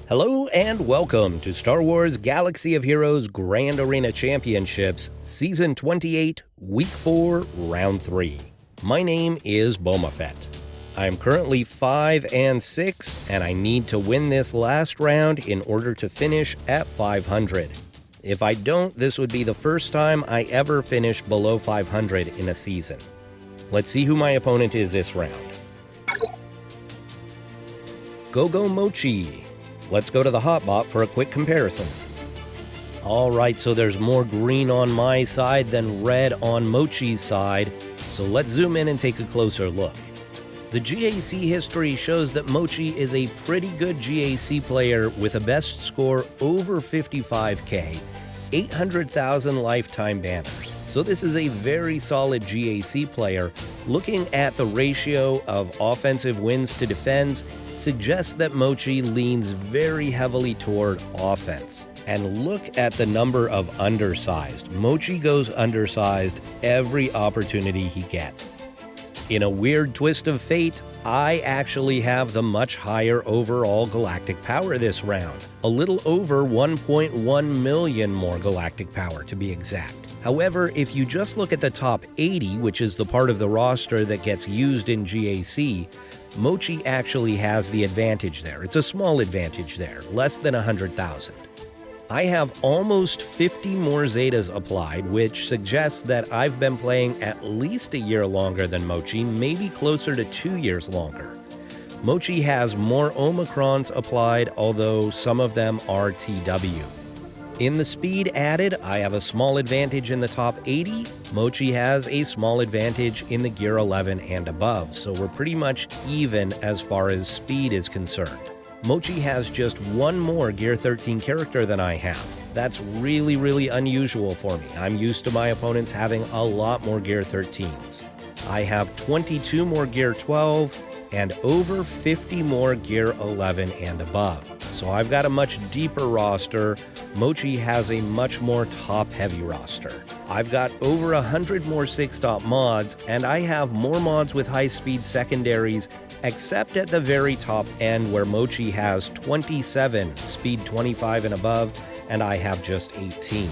Hello and welcome to Star Wars Galaxy of Heroes Grand Arena Championships, Season 28, Week 4, Round 3. My name is Boma Fett. I am currently 5-6, and I need to win this last round in order to finish at 500. If I don't, this would be the first time I ever finish below 500 in a season. Let's see who my opponent is this round. Gogomochi. Let's go to the hotbot for a quick comparison. Alright, so there's more green on my side than red on Mochi's side, so let's zoom in and take a closer look. The GAC history shows that Mochi is a pretty good GAC player with a best score over 55k, 800,000 lifetime banners. So this is a very solid GAC player. Looking at the ratio of offensive wins to defense suggests that Mochi leans very heavily toward offense. And look at the number of undersized. Mochi goes undersized every opportunity he gets. In a weird twist of fate, I actually have the much higher overall galactic power this round. A little over 1.1 million more galactic power to be exact. However, if you just look at the top 80, which is the part of the roster that gets used in GAC, Mochi actually has the advantage there. It's a small advantage there, less than 100,000. I have almost 50 more Zetas applied, which suggests that I've been playing at least a year longer than Mochi, maybe closer to 2 years longer. Mochi has more Omicrons applied, although some of them are TW. In the speed added, I have a small advantage in the top 80. Mochi has a small advantage in the Gear 11 and above, so we're pretty much even as far as speed is concerned. Mochi has just one more Gear 13 character than I have. That's really unusual for me. I'm used to my opponents having a lot more Gear 13s. I have 22 more Gear 12 and over 50 more Gear 11 and above. So I've got a much deeper roster. Mochi has a much more top-heavy roster. I've got over 100 more 6-stop mods, and I have more mods with high-speed secondaries, except at the very top end where Mochi has 27, speed 25 and above, and I have just 18.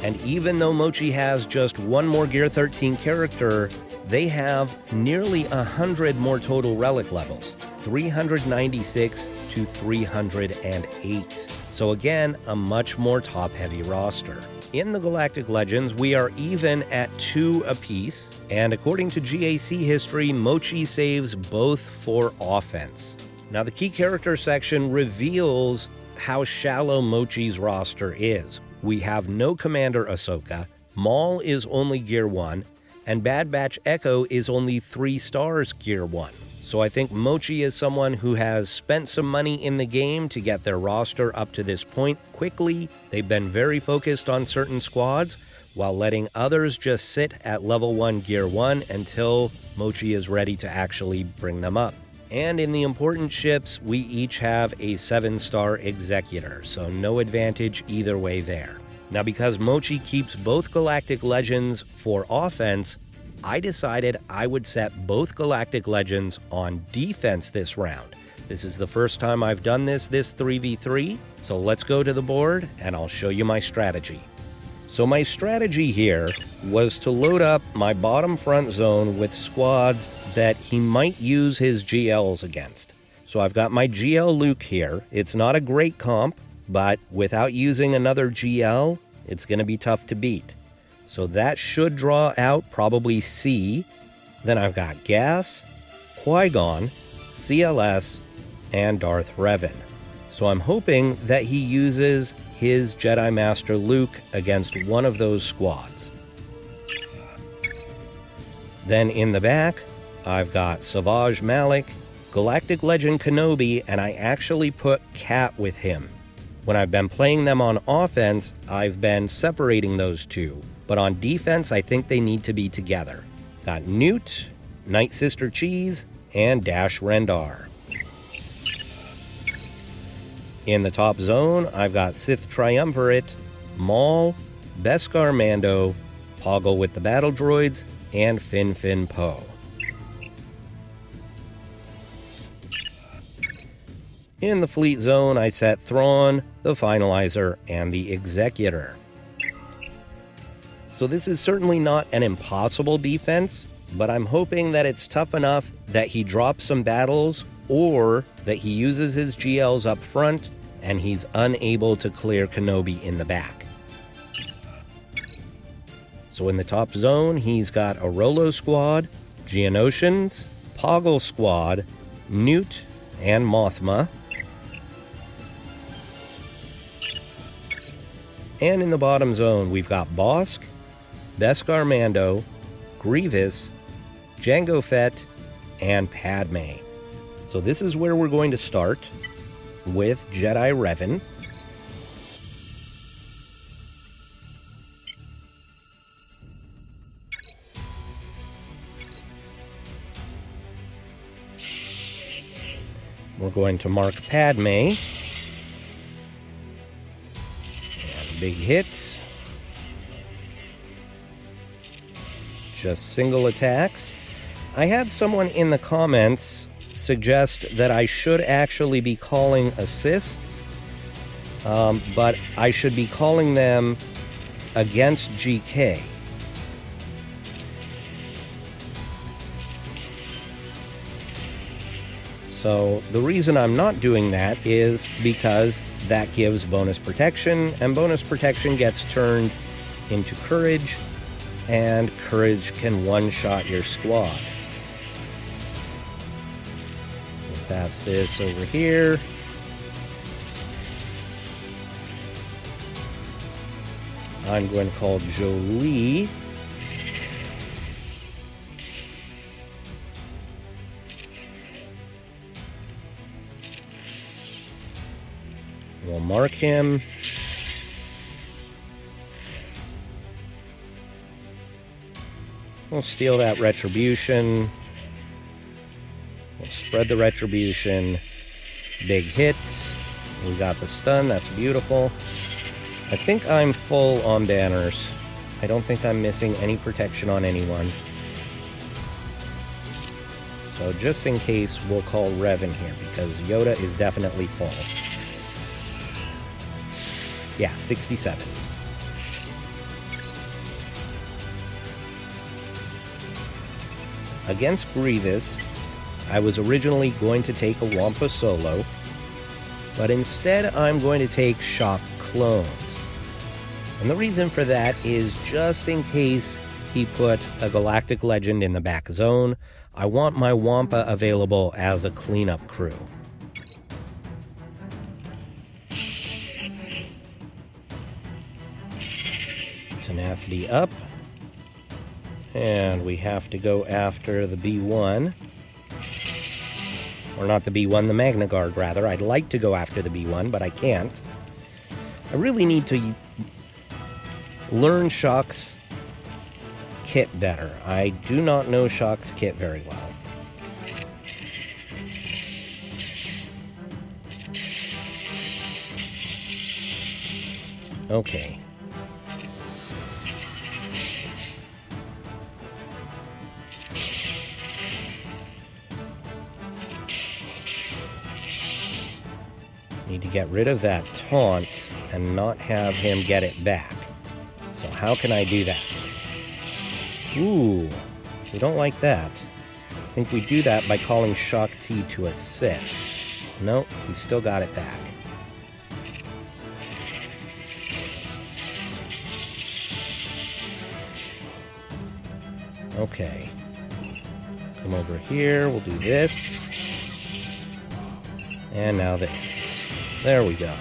And even though Mochi has just one more Gear 13 character, they have nearly 100 more total relic levels, 396 to 308. So again, a much more top-heavy roster. In the Galactic Legends, we are even at 2 apiece, and according to GAC history, Mochi saves both for offense. Now, the key character section reveals how shallow Mochi's roster is. We have no Commander Ahsoka, Maul is only Gear 1, and Bad Batch Echo is only 3 stars Gear 1. So I think Mochi is someone who has spent some money in the game to get their roster up to this point quickly. They've been very focused on certain squads, while letting others just sit at level 1 Gear 1 until Mochi is ready to actually bring them up. And in the important ships, we each have a 7-star Executor, so no advantage either way there. Now, because Mochi keeps both Galactic Legends for offense, I decided I would set both Galactic Legends on defense this round. This is the first time I've done this 3v3, so let's go to the board and I'll show you my strategy. So my strategy here was to load up my bottom front zone with squads that he might use his GLs against. So I've got my GL Luke here. It's not a great comp, but without using another GL, it's going to be tough to beat. So that should draw out probably C. Then I've got Gas, Qui-Gon, CLS, and Darth Revan. So I'm hoping that he uses his Jedi Master Luke against one of those squads. Then in the back, I've got Savage Malik, Galactic Legend Kenobi, and I actually put Cat with him. When I've been playing them on offense, I've been separating those two. But on defense, I think they need to be together. Got Newt, Night Sister Cheese, and Dash Rendar. In the top zone, I've got Sith Triumvirate, Maul, Beskar Mando, Poggle with the Battle Droids, and Fin Poe. In the fleet zone, I set Thrawn, the Finalizer, and the Executor. So this is certainly not an impossible defense, but I'm hoping that it's tough enough that he drops some battles, or that he uses his GLs up front and he's unable to clear Kenobi in the back. So in the top zone, he's got a Rolo Squad, Geonosians, Poggle Squad, Newt, and Mothma. And in the bottom zone, we've got Bosk, Beskar Mando, Grievous, Jango Fett, and Padme. So this is where we're going to start with Jedi Revan. We're going to mark Padme. And big hit. Just single attacks. I had someone in the comments suggest that I should actually be calling assists, but I should be calling them against GK. So the reason I'm not doing that is because that gives bonus protection, and bonus protection gets turned into courage, and courage can one-shot your squad. We'll pass this over here. I'm going to call Jolie. We'll mark him. We'll steal that retribution. We'll spread the retribution. Big hit. We got the stun. That's beautiful. I think I'm full on banners. I don't think I'm missing any protection on anyone. So just in case, we'll call Revan here, because Yoda is definitely full. Yeah, 67. Against Grievous, I was originally going to take a Wampa solo, but instead I'm going to take Shock Clones. And the reason for that is just in case he put a Galactic Legend in the back zone, I want my Wampa available as a cleanup crew. Tenacity up. And we have to go after the B1. Or not the B1, the Magna Guard, rather. I'd like to go after the B1, but I can't. I really need to learn Shock's kit better. I do not know Shock's kit very well. Okay. Need to get rid of that taunt and not have him get it back. So how can I do that? Ooh, we don't like that. I think we do that by calling Shock T to assist. Nope, we still got it back. Okay. Come over here, we'll do this. And now this. There we go.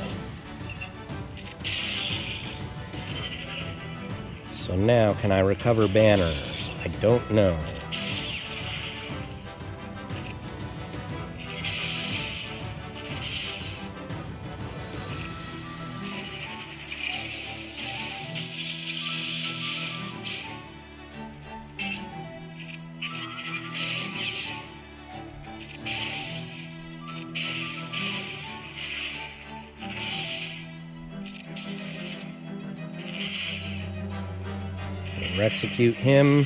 So now, can I recover banners? I don't know. Execute him.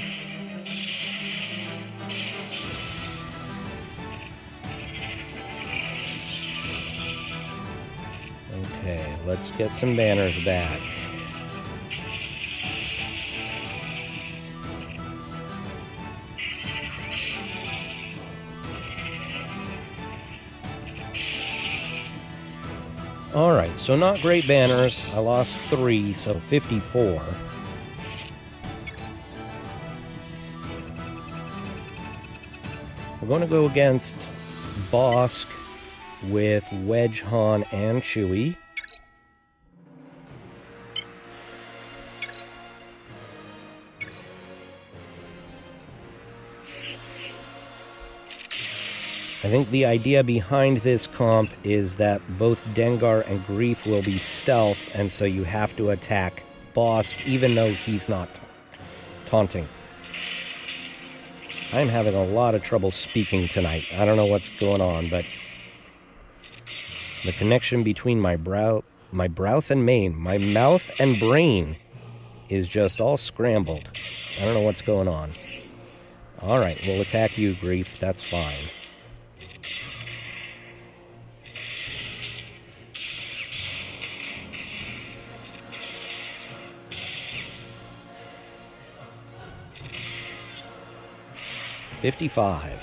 let's get some banners back. Alright, so not great banners. I lost 3, so 54. We're going to go against Bosk with Wedge, Han, and Chewie. I think the idea behind this comp is that both Dengar and Greef will be stealth, and so you have to attack Bosk even though he's not taunting. I'm having a lot of trouble speaking tonight. I don't know what's going on, but the connection between my mouth and brain is just all scrambled. I don't know what's going on. Alright, we'll attack you, Greef. That's fine. $55.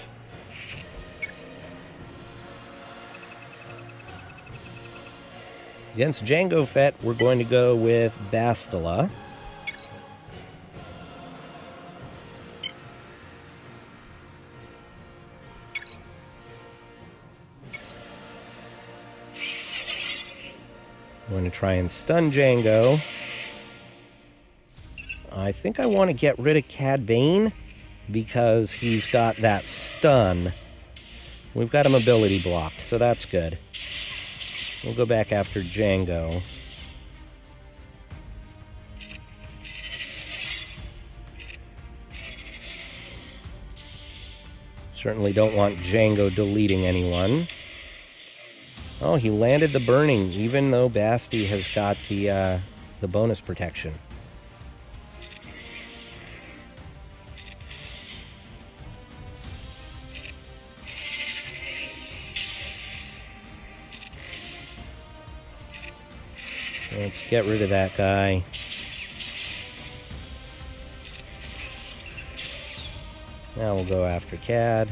Against Jango Fett, we're going to go with Bastila. I'm going to try and stun Jango. I think I want to get rid of Cad Bane because he's got that stun. We've got him ability blocked, so that's good. We'll go back after Jango. Certainly don't want Jango deleting anyone. Oh, he landed the burning, even though Basti has got the bonus protection. Let's get rid of that guy. Now we'll go after Cad.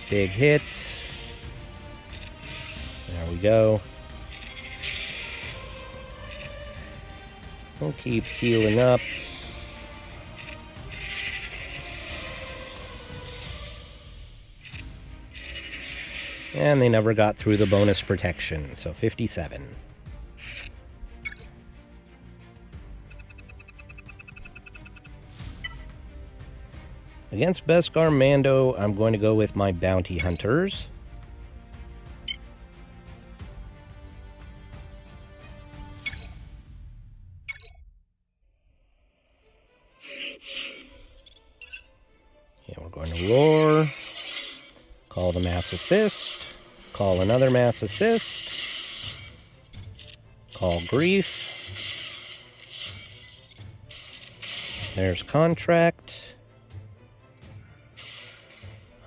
Big hit. There we go. We'll keep healing up. And they never got through the bonus protection, so 57. Against Beskar Mando, I'm going to go with my bounty hunters. Yeah, we're going to roar. Call the mass assist. Call another mass assist. Call Greef. There's contract.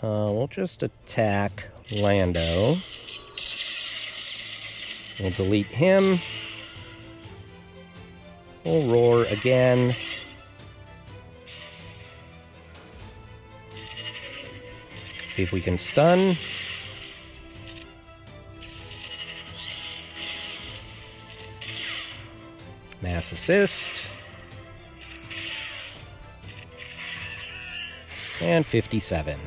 We'll just attack Lando. We'll delete him. We'll roar again. See if we can stun. Mass assist. And 57.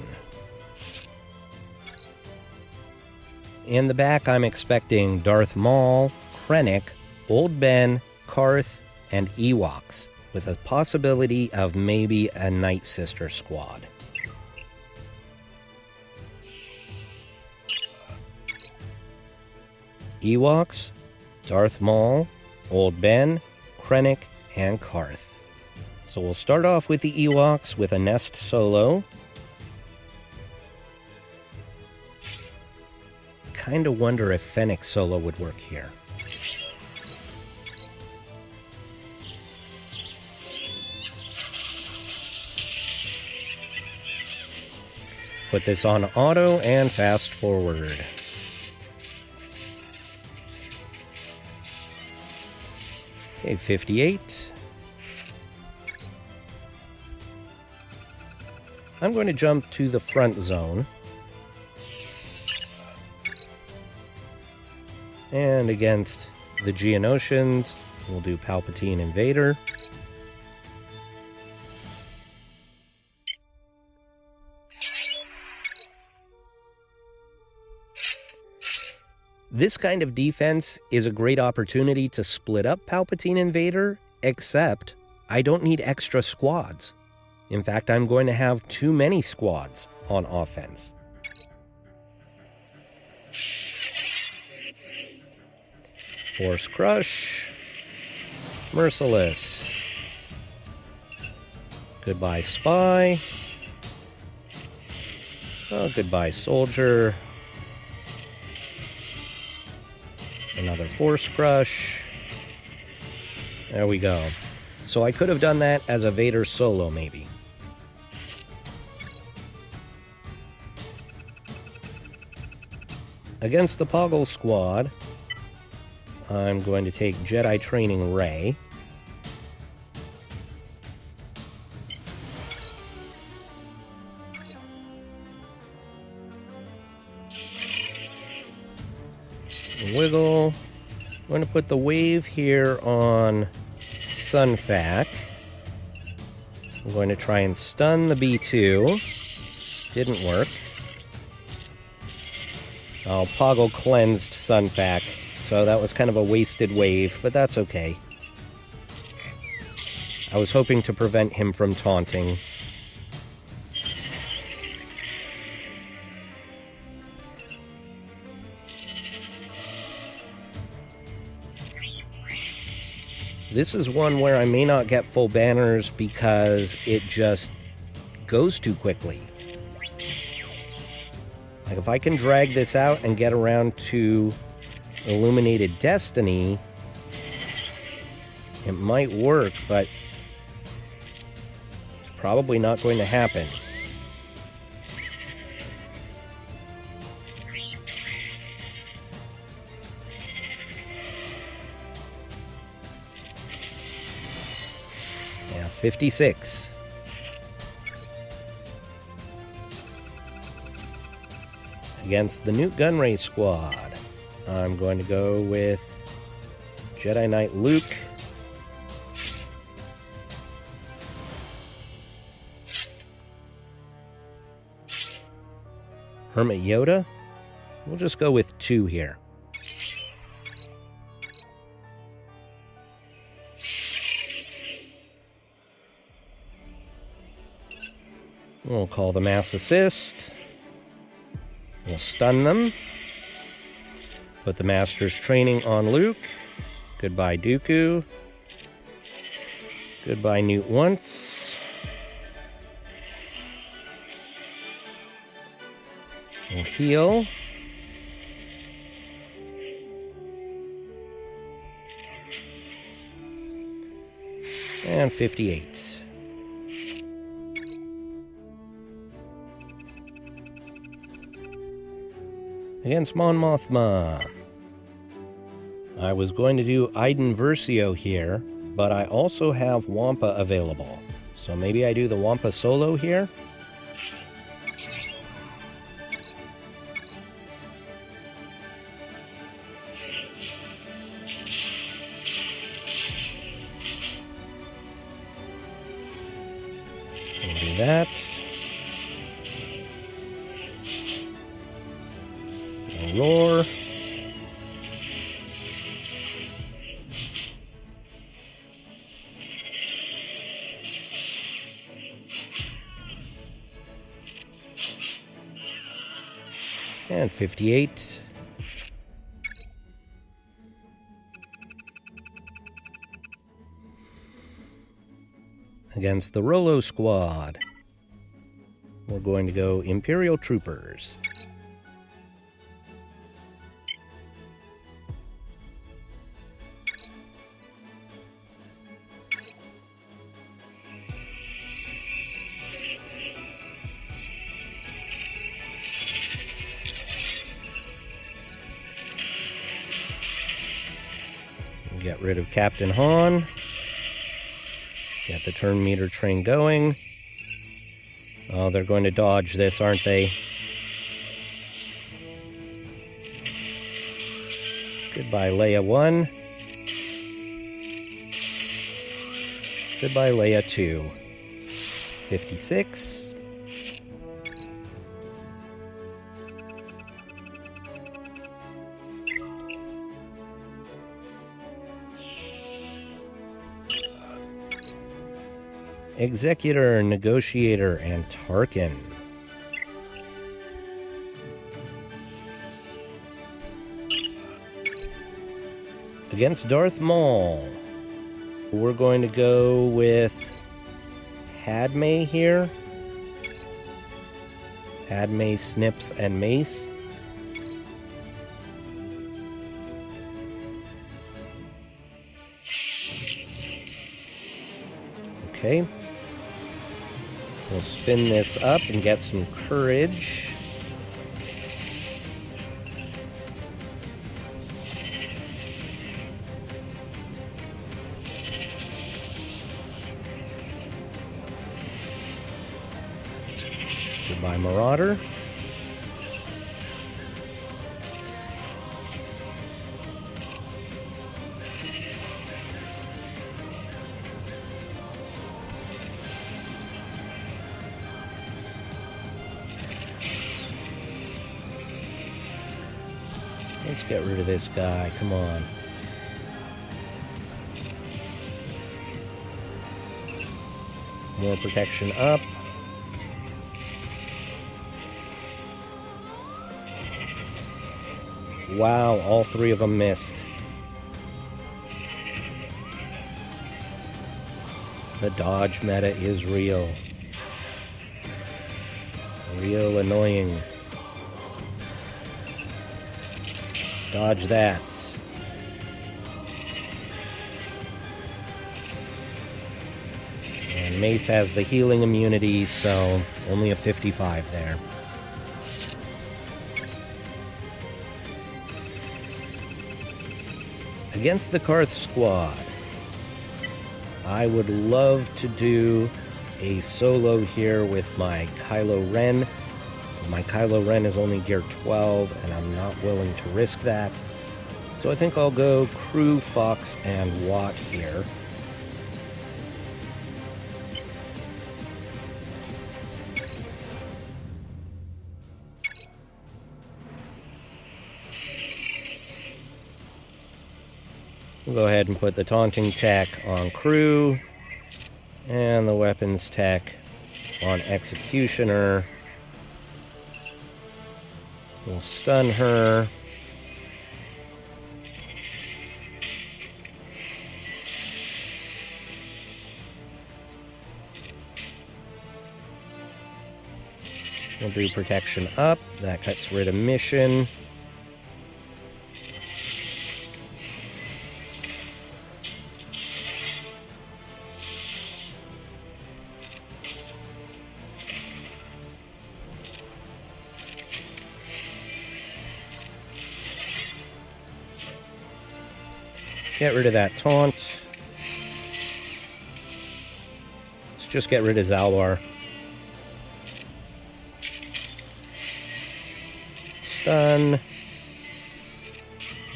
In the back, I'm expecting Darth Maul, Krennic, Old Ben, Karth, and Ewoks, with a possibility of maybe a Night Sister squad. Ewoks, Darth Maul, Old Ben, Krennic, and Karth. So we'll start off with the Ewoks with a Nest Solo. Kind of wonder if Fennec Solo would work here. Put this on auto and fast forward. Okay, 58. I'm going to jump to the front zone. And against the Geonosians, we'll do Palpatine Invader. This kind of defense is a great opportunity to split up Palpatine Invader, except I don't need extra squads. In fact, I'm going to have too many squads on offense. Force Crush. Merciless. Goodbye, Spy. Oh, goodbye, Soldier. Another Force Crush. There we go. So I could have done that as a Vader solo, maybe. Against the Poggle squad, I'm going to take Jedi Training Rey. Wiggle. I'm going to put the wave here on Sunfac. I'm going to try and stun the B2. Didn't work. Oh, Poggle cleansed Sunfac, so that was kind of a wasted wave, but that's okay. I was hoping to prevent him from taunting. This is one where I may not get full banners because it just goes too quickly. Like, if I can drag this out and get around to Illuminated Destiny, it might work, but it's probably not going to happen. Yeah, 56. Against the Newt Gunray squad, I'm going to go with Jedi Knight Luke. Hermit Yoda. We'll just go with 2 here. We'll call the Mass Assist. We'll stun them. Put the Master's Training on Luke. Goodbye, Dooku. Goodbye, Newt once. We'll heal. And 58. Against Mon Mothma. I was going to do Iden Versio here, but I also have Wampa available. So maybe I do the Wampa solo here? We'll do that. Roar. And 58. Against the Rolo squad, we're going to go Imperial Troopers. Get Get rid of Captain Han. Get the turn meter train going. Oh, they're going to dodge this, aren't they? Goodbye, Leia 1. Goodbye, Leia 2. 56. Executor, Negotiator, and Tarkin. Against Darth Maul, we're going to go with Padme here. Padme, Snips, and Mace. Okay. We'll spin this up and get some courage. Goodbye, Marauder. Let's get rid of this guy, come on. More protection up. Wow, all three of them missed. The dodge meta is real. Real annoying. Dodge that. And Mace has the healing immunity, so only a 55 there. Against the Karth squad, I would love to do a solo here with my Kylo Ren. My Kylo Ren is only gear 12, and I'm not willing to risk that. So I think I'll go Crew, Fox, and Watt here. We'll go ahead and put the taunting tech on Crew, and the weapons tech on Executioner. We'll stun her. We'll do protection up. That cuts rid of mission. Get rid of that taunt. Let's just get rid of Zalwar. Stun.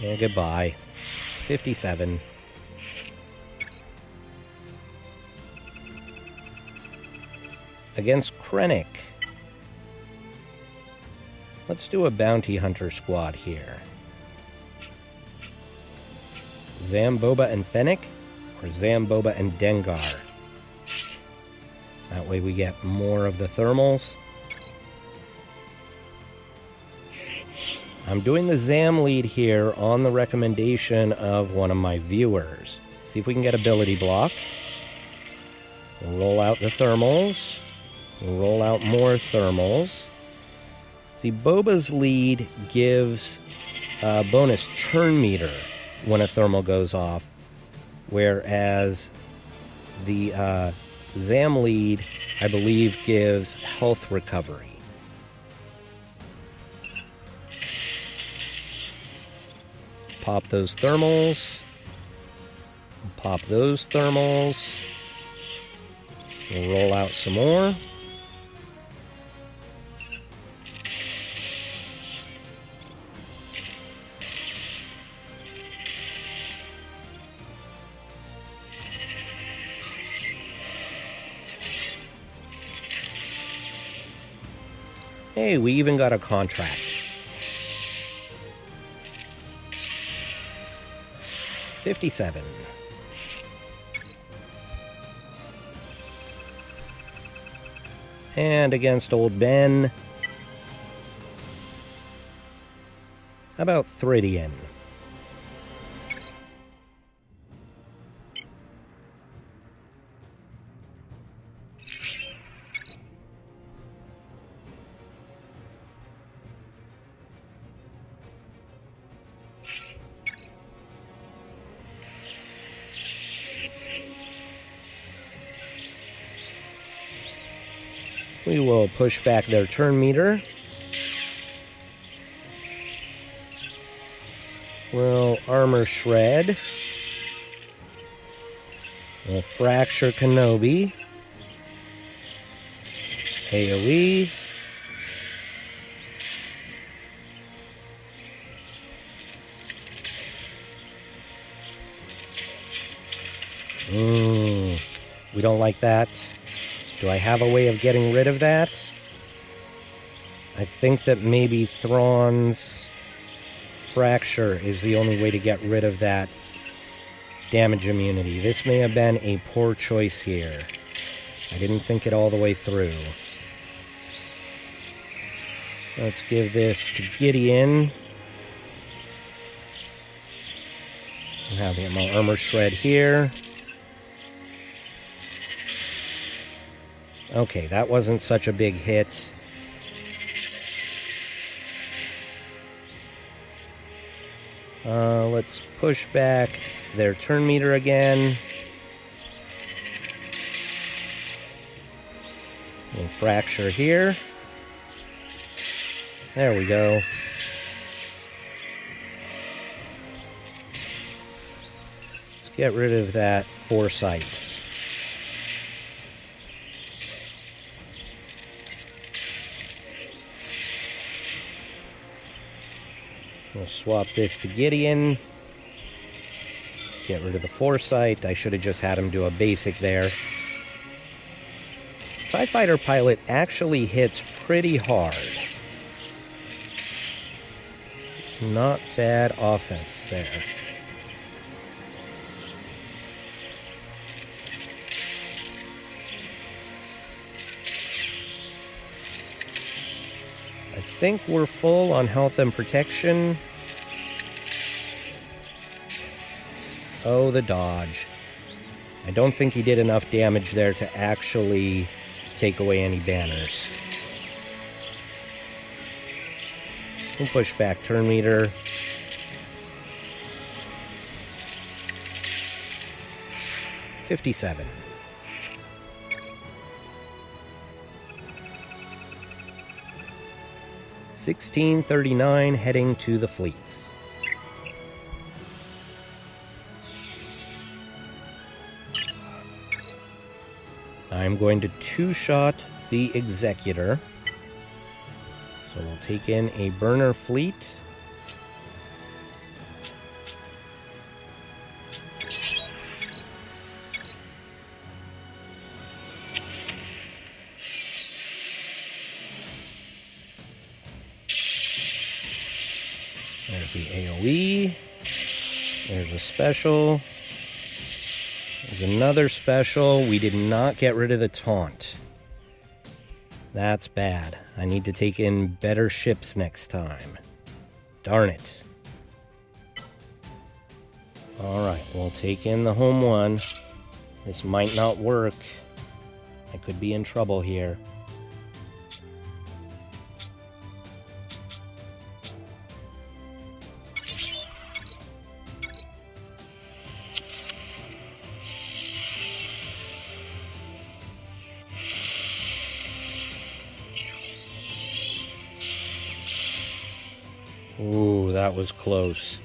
And goodbye. 57. Against Krennic. Let's do a bounty hunter squad here. Zamboba and Fennec, or Zamboba and Dengar. That way we get more of the thermals. I'm doing the Zam lead here on the recommendation of one of my viewers. See if we can get ability block. We'll roll out the thermals. We'll roll out more thermals. See, Boba's lead gives a bonus turn meter when a thermal goes off, whereas the Zam lead, I believe, gives health recovery. Pop those thermals. pop those thermals. We'll roll out some more. Hey, we even got a contract. $57. And against old Ben, how about Thridian? We will push back their turn meter. We'll armor shred. We'll fracture Kenobi. AoE. We don't like that. Do I have a way of getting rid of that? I think that maybe Thrawn's Fracture is the only way to get rid of that damage immunity. This may have been a poor choice here. I didn't think it all the way through. Let's give this to Gideon. I'll have my armor shred here. Okay, that wasn't such a big hit. Let's push back their turn meter again. And fracture here. There we go. Let's get rid of that foresight. We'll swap this to Gideon. Get rid of the foresight. I should have just had him do a basic there. TIE Fighter Pilot actually hits pretty hard. Not bad offense there. I think we're full on health and protection. Oh, the dodge. I don't think he did enough damage there to actually take away any banners. We'll push back turn meter. $57. $16.39 heading to the fleets. I'm going to two-shot the Executor. So we'll take in a burner fleet. There's the AoE. There's a special. There's another special. We did not get rid of the taunt. That's bad. I need to take in better ships next time. Darn it. Alright, we'll take in the home one. This might not work. I could be in trouble here. Ooh, that was close.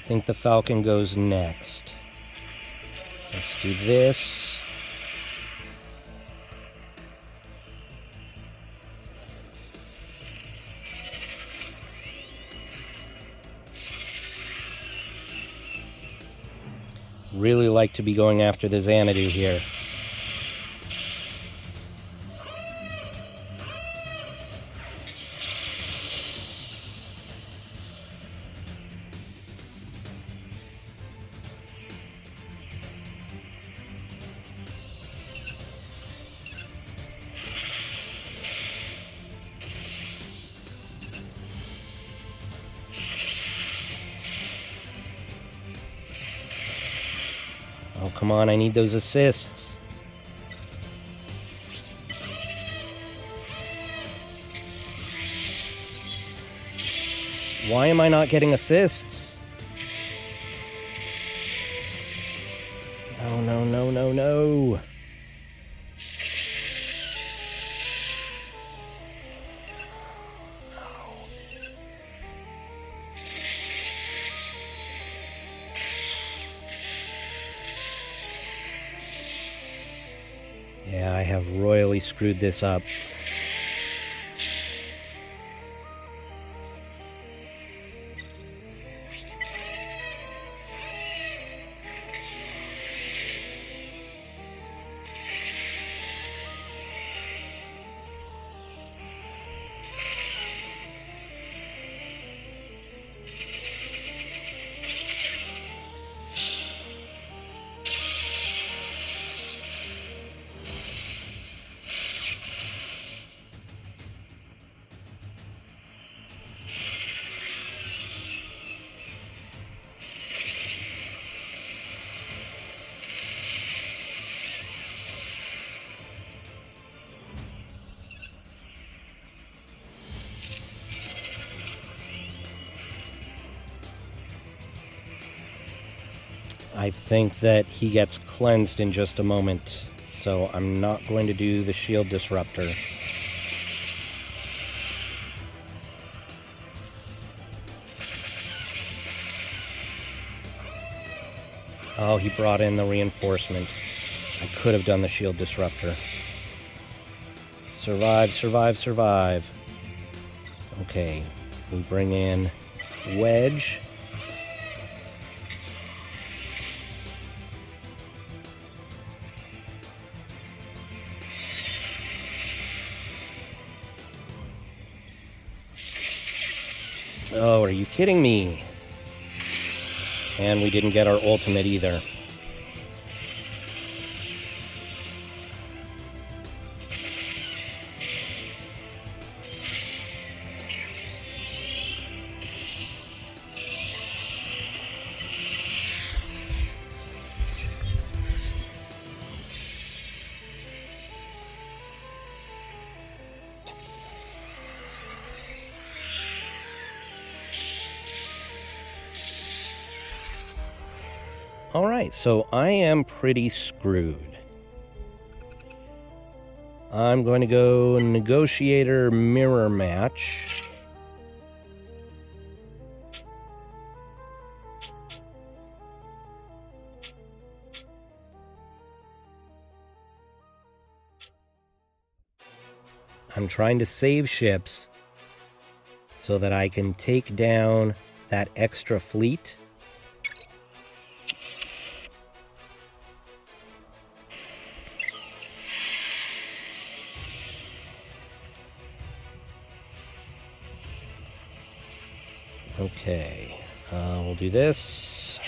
think the Falcon goes next. Let's do this. Really like to be going after the Xanadu here. Oh, come on, I need those assists. Why am I not getting assists? No, no, no, no, no. Yeah, I have royally screwed this up. I think that he gets cleansed in just a moment, so I'm not going to do the shield disruptor. Oh, he brought in the reinforcement. I could have done the shield disruptor. Survive, survive, survive. Okay, we bring in Wedge. Oh, are you kidding me? And we didn't get our ultimate either. Alright, so I am pretty screwed. I'm going to go Negotiator Mirror Match. I'm trying to save ships so that I can take down that extra fleet. Okay, we'll do this.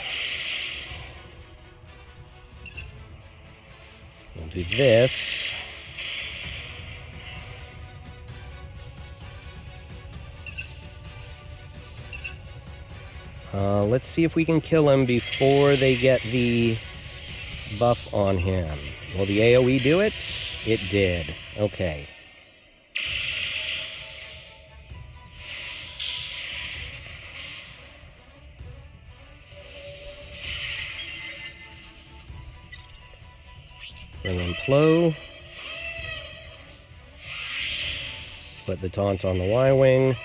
We'll do this. Let's see if we can kill him before they get the buff on him. Will the AoE do it? It did. Okay. Bring in Plo. Put the taunt on the Y-Wing.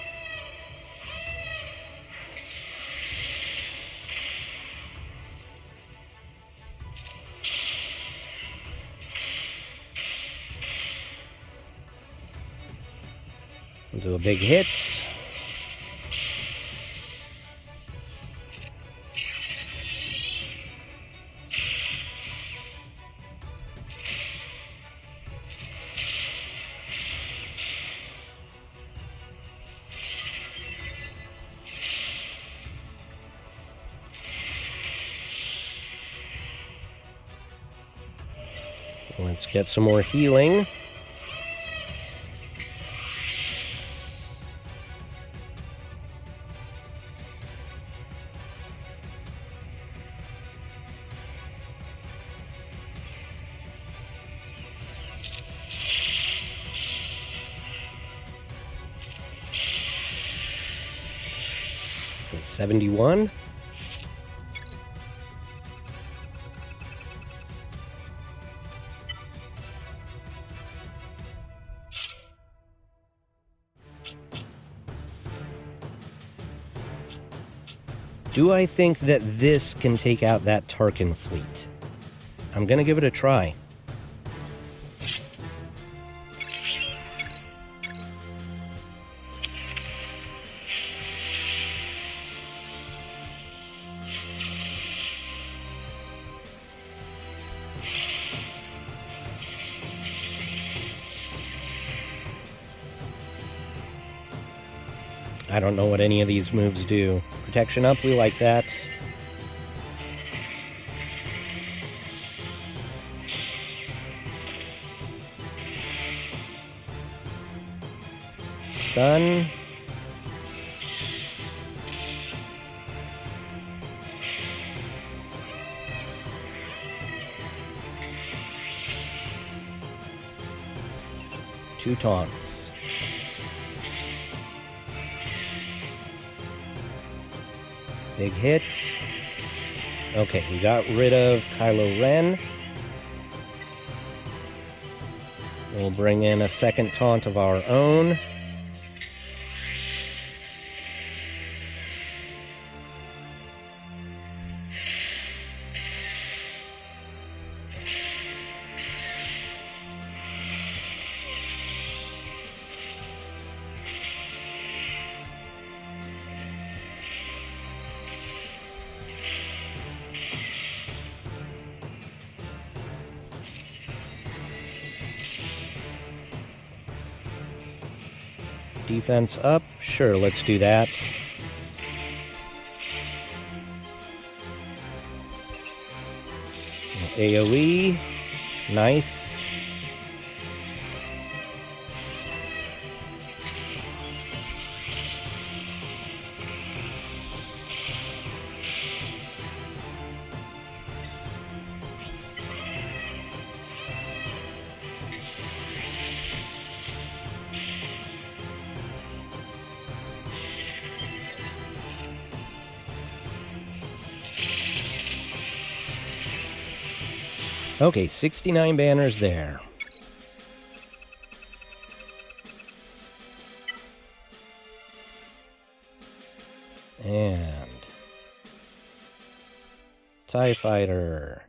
We'll do a big hit. Let's get some more healing. With 71. Do I think that this can take out that Tarkin fleet? I'm gonna give it a try. I don't know what any of these moves do. Protection up, we like that. Stun. Two taunts. Big hit. Okay, we got rid of Kylo Ren. We'll bring in a second taunt of our own. Defense up. Sure, let's do that. AoE. Nice. Okay, 69 banners there. And TIE Fighter,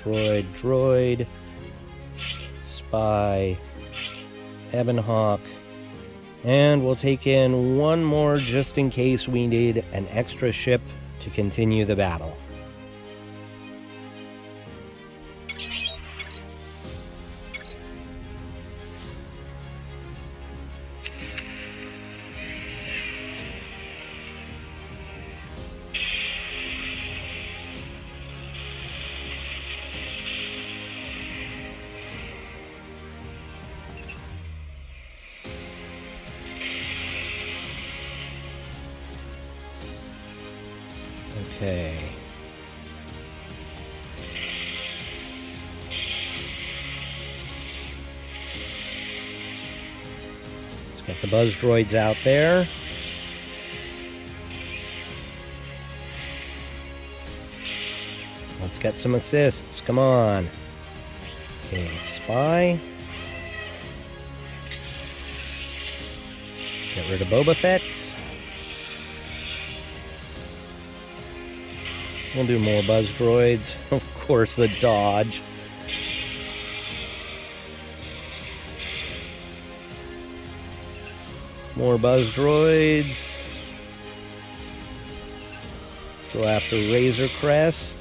Droid, Spy, Ebonhawk, and we'll take in one more just in case we need an extra ship to continue the battle. Okay. Let's get the buzz droids out there. Let's get some assists. Come on. Okay, Spy. Get rid of Boma Fett. We'll do more buzz droids. Of course, the dodge. More buzz droids. Let's go after Razor Crest.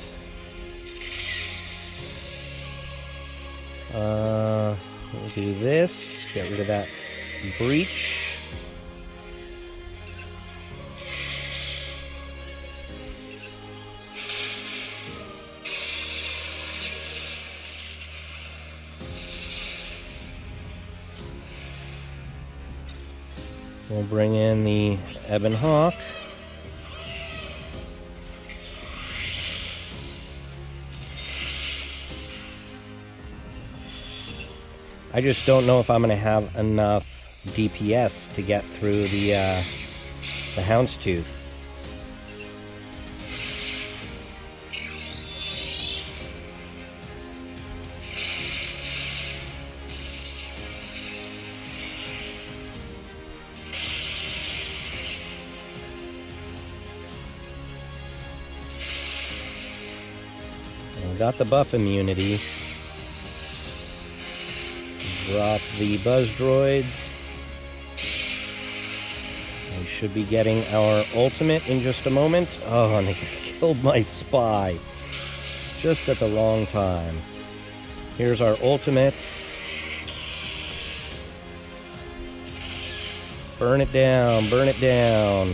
We'll do this. Get rid of that breach. We'll bring in the Ebon Hawk. I just don't know if I'm going to have enough DPS to get through the Houndstooth. We got the buff immunity. Drop the buzz droids. We should be getting our ultimate in just a moment. Oh, and they killed my spy just at the wrong time. Here's our ultimate. Burn it down, burn it down.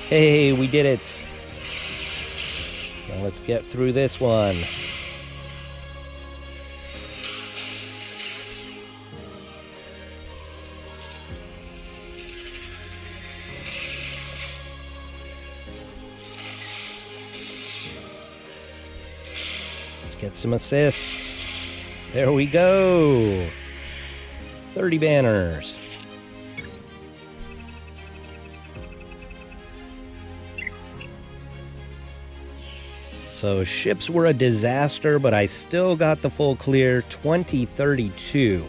Hey, we did it. Now let's get through this one. Get some assists. There we go. 30 banners. So ships were a disaster, but I still got the full clear, 2032.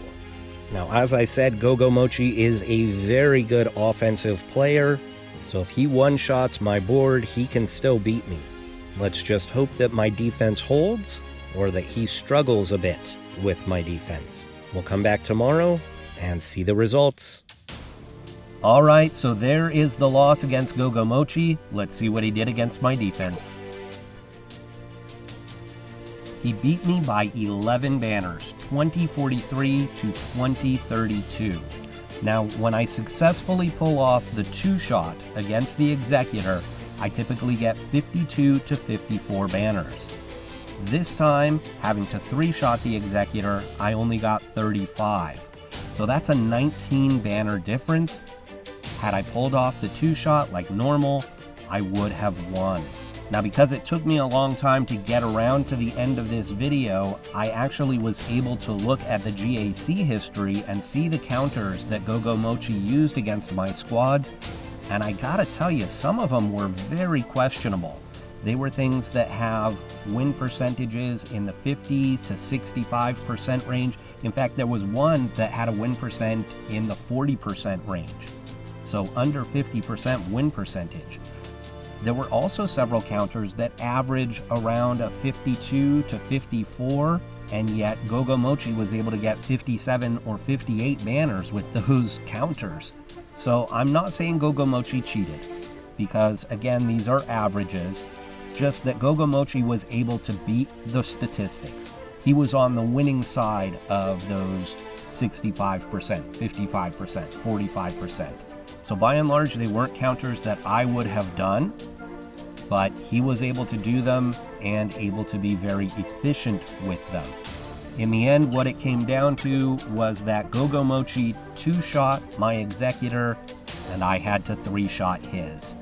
Now, as I said, Gogomochi is a very good offensive player, so if he one-shots my board, he can still beat me. Let's just hope that my defense holds, or that he struggles a bit with my defense. We'll come back tomorrow and see the results. Alright, so there is the loss against Gogomochi. Let's see what he did against my defense. He beat me by 11 banners, 2043 to 2032. Now, when I successfully pull off the 2-shot against the Executor, I typically get 52 to 54 banners. This time, having to 3-shot the Executor, I only got 35. So that's a 19 banner difference. Had I pulled off the 2-shot like normal, I would have won. Now, because it took me a long time to get around to the end of this video, I actually was able to look at the GAC history and see the counters that Gogomochi used against my squads, and I gotta tell you, some of them were very questionable. They were things that have win percentages in the 50 to 65% range. In fact, there was one that had a win percent in the 40% range. So under 50% win percentage. There were also several counters that average around a 52 to 54, and yet Gogomochi was able to get 57 or 58 banners with those counters. So I'm not saying Gogomochi cheated, because again, these are averages. Just that Gogomochi was able to beat the statistics. He was on the winning side of those 65%, 55%, 45%. So by and large, they weren't counters that I would have done, but he was able to do them and able to be very efficient with them. In the end, what it came down to was that Gogomochi 2-shot my Executor, and I had to 3-shot his.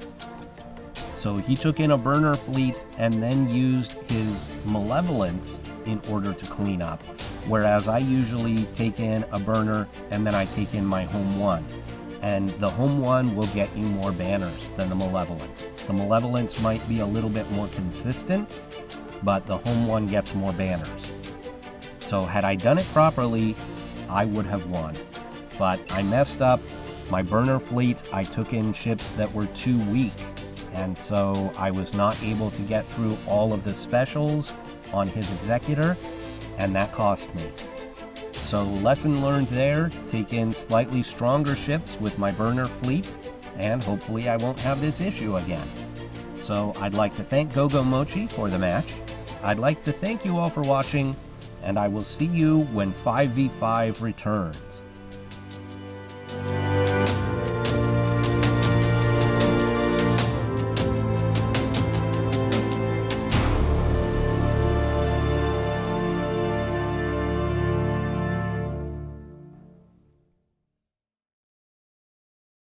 So he took in a burner fleet and then used his malevolence in order to clean up, whereas I usually take in a burner and then I take in my home one. And the home one will get you more banners than the malevolence. The malevolence might be a little bit more consistent, but the home one gets more banners. So had I done it properly, I would have won. But I messed up my burner fleet. I took in ships that were too weak, and so I was not able to get through all of the specials on his Executor, and that cost me. So lesson learned there, take in slightly stronger ships with my burner fleet, and hopefully I won't have this issue again. So I'd like to thank Gogomochi for the match. I'd like to thank you all for watching, and I will see you when 5v5 returns.